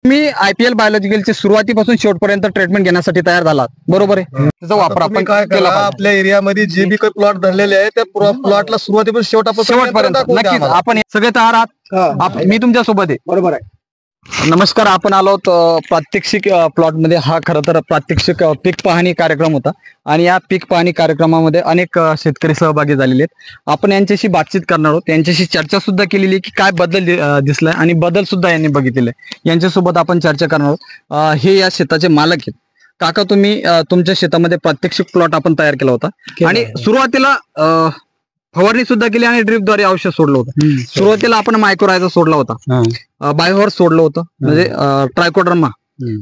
तुम्ही IPL बायोलॉजिकलची सुरुवातीपासून शेवटपर्यंत ट्रीटमेंट घेण्यासाठी तयार झालात, बरोबर आहे? त्याचा वापर आपण काय केला आपल्या एरियामध्ये जे बी काही प्लॉट धरलेले आहे त्या प्लॉटला सुरुवातीपासून शेवटपर्यंत नक्कीच आपण सगळे तयार आहात. मी तुमच्या सोबत आहे, बरोबर आहे. नमस्कार. आपण आलो प्रात्यक्षिक प्लॉट मध्ये. हा खरं तर प्रात्यक्षिक पीक पाहणी कार्यक्रम होता आणि या पीक पाहणी कार्यक्रमामध्ये अनेक शेतकरी सहभागी झालेले आहेत. आपण यांच्याशी बातचीत करणार आहोत, यांच्याशी चर्चा सुद्धा केलेली आहे की काय बदल दिसलाय आणि बदल सुद्धा यांनी बघितलेले. यांच्यासोबत आपण चर्चा करणार आहोत. हे या शेताचे मालक आहेत. काका, तुम्ही तुमच्या शेतामध्ये प्रात्यक्षिक प्लॉट आपण तयार केला होता आणि सुरुवातीला फवारणी सुद्धा केली आणि ड्रिपद्वारे औषध सोडलं होतं. सुरुवातीला आपण मायक्रोरायझा सोडला होता, बायोहॉर्स सोडलं होतं, म्हणजे ट्रायकोडर्मा,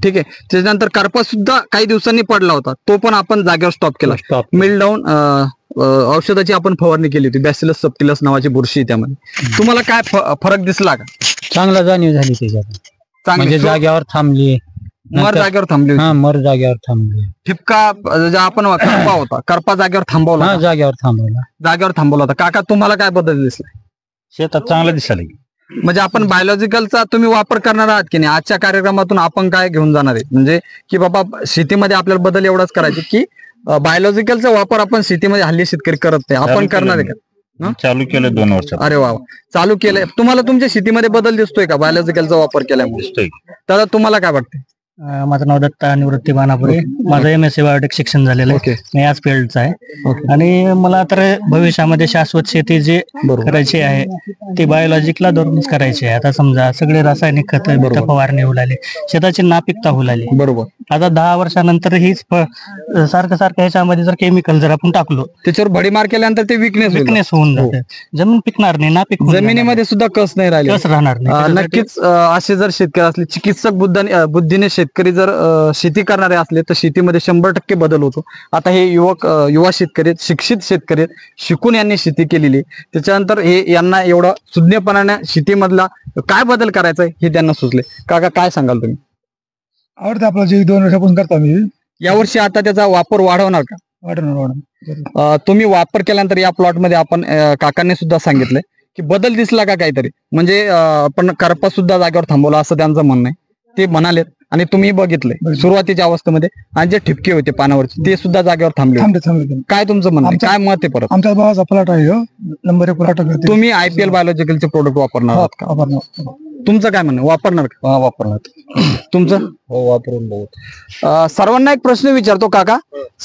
ठीक आहे. त्याच्यानंतर करपा सुद्धा काही दिवसांनी पडला होता, तो पण आपण जागेवर स्टॉप केला. मिल डाऊन औषधाची आपण फवारणी केली होती, बॅसिलस सबटिलस नावाची बुरशी. त्यामध्ये तुम्हाला काय फरक दिसला का? चांगला जाणीव झाली त्याच्यात, म्हणजे जागेवर थांबली, मर जागेवर थांबली, मर जागेवर थांबली. ठिपका जे आपण करपा होता, करपा जागेवर थांबवला, जागेवर थांबवला होता. काका, तुम्हाला काय बदल दिसला? शेतात चांगलं दिसायला. म्हणजे आपण बायोलॉजिकलचा तुम्ही वापर करणार आहात की नाही? आजच्या कार्यक्रमातून आपण काय घेऊन जाणार आहे, म्हणजे की बाबा शेतीमध्ये आपल्याला बदल एवढाच करायचे की बायोलॉजिकलचा वापर आपण शेतीमध्ये हल्ली शेतकरी करत नाही, आपण करणार आहे का? चालू केलं 2 वर्ष. अरे वा, चालू केलंय. तुम्हाला तुमच्या शेतीमध्ये बदल दिसतोय का बायोलॉजिकलचा वापर केल्यामुळे? तर तुम्हाला काय वाटतं? माझं नाव दत्ता निवृत्ती बाणापुरे. माझं MSc बायोटेक शिक्षण झालेलं आहे, मी याच फील्डचा आहे. आणि मला तर भविष्यामध्ये शाश्वत शेती जी करायची आहे ती बायोलॉजिकला धरूनच करायची आहे. आता समजा सगळे रासायनिक खत फवारणी होऊ लागली, शेताची नापिकता होऊ लागली. बरोबर. आता 10 वर्षानंतर हीच सारखं ह्याच्यामध्ये जर केमिकल जर आपण टाकलो, त्याच्यावर भडीमार केल्यानंतर ते विकनेस होऊन जाते, जमीन पिकणार नाही, नापीक जमिनीमध्ये सुद्धा कस नाही राहिले, कस राहणार नाही. नक्कीच असे जर शेतकरी असले, चिकित्सक बुद्धीने शेतकरी जर शेती करणारे असले तर शेतीमध्ये 100% बदल होतो. आता हे युवा शेतकरी, शिक्षित शेतकरी, शिकून यांनी शेती केलेली, त्याच्यानंतर हे यांना एवढं सुज्ञपणाने शेतीमधला काय बदल करायचा हे त्यांना सुचले. काका, काय सांगाल तुम्ही? आवडतं आपलं जे 2 वर्षापासून करतो मी. यावर्षी आता त्याचा वापर वाढवणार का? वाढवणार. तुम्ही वापर केल्यानंतर या प्लॉट मध्ये आपण काकांनी सुद्धा सांगितलंय की बदल दिसला का काहीतरी, म्हणजे आपण करपा सुद्धा जागेवर थांबवला असं त्यांचं म्हणणं आहे. ते म्हणालेत आणि तुम्ही बघितलंय सुरुवातीच्या अवस्थेमध्ये, आणि जे ठिपके होते पानावरचे ते सुद्धा जागेवर थांबले. काय तुमचं म्हणणं, काय मत आहे? परत आमच्या भावाचा प्लॉट आहे, नंबर 1 प्लॉट. तुम्ही IPL बायोलॉजिकलचे प्रोडक्ट वापरणार आहात का? तुमचं काय म्हणणं, वापरणार का? वापरणार. तुमचं? हो, वापरून बहुत. सर्वांना एक प्रश्न विचारतो काका,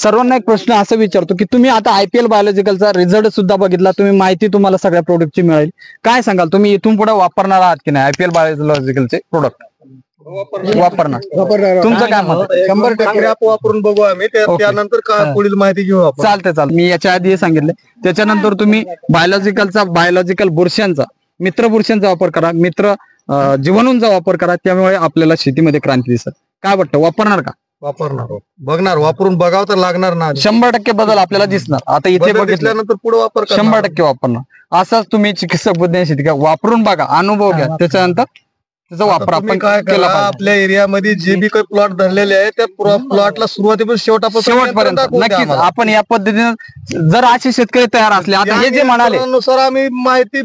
सर्वांना एक प्रश्न असं विचारतो की तुम्ही आता IPL बायोलॉजिकलचा रिझल्ट सुद्धा बघितला, तुम्ही माहिती तुम्हाला सगळ्या प्रोडक्टची मिळेल. काय सांगाल, तुम्ही इथून पुढे वापरणार आहात की नाही IPL बायोलॉजिकलचे प्रोडक्ट? वापरणार. तुमचं काय मत? 100% आपण वापरून बघू आम्ही, त्यानंतर पुढील माहिती घेऊ आपण. चालते. मी याच्या आधी हे सांगितलं. त्याच्यानंतर तुम्ही बायोलॉजिकल बुरशांचा, मित्र बुरशांचा वापर करा, मित्र जीवाणूंचा वापर करा, त्यामुळे आपल्याला शेतीमध्ये क्रांती दिसत. काय वाटतं, वापरणार का? वापरणार, बघणार, वापरून बघावं तर लागणार ना. 100% बदल आपल्याला दिसणार. आता इथे बघितल्यानंतर पुढे वापर 100% वापरणार. असंच तुम्ही चिकित्सक बुद्धीने शेती घ्या, वापरून बघा, अनुभव घ्या, त्याच्यानंतर त्याचा वापर आपण काय केला आपल्या एरियामध्ये जे बी काही प्लॉट धरलेले आहे त्या प्लॉटला सुरुवातीपासून शेवटपर्यंत नक्कीच आपण या पद्धतीने जर असे शेतकरी तयार असले, आता हे जे म्हणाले नुसार आम्ही माहिती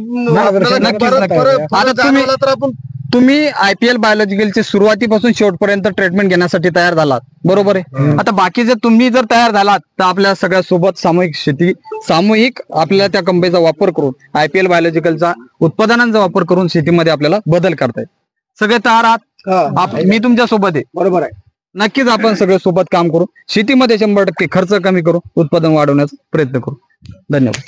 तुम्ही IPL बायोलॉजिकलचे सुरुवातीपासून शेवटपर्यंत ट्रीटमेंट घेण्यासाठी तयार झालात, बरोबर आहे? आता बाकी जर तुम्ही जर तयार झालात तर आपल्या सगळ्या सोबत सामूहिक आपल्याला त्या कंपनीचा वापर करून IPL बायोलॉजिकलचा उत्पादनांचा वापर करून शेतीमध्ये आपल्याला बदल करता येईल. सगळे तयार आहात? मी तुमच्या सोबत आहे, बरोबर आहे. नक्कीच आपण सगळे सोबत काम करू, शेतीमध्ये 100% खर्च कमी करू, उत्पादन वाढवण्याचा प्रयत्न करू. धन्यवाद.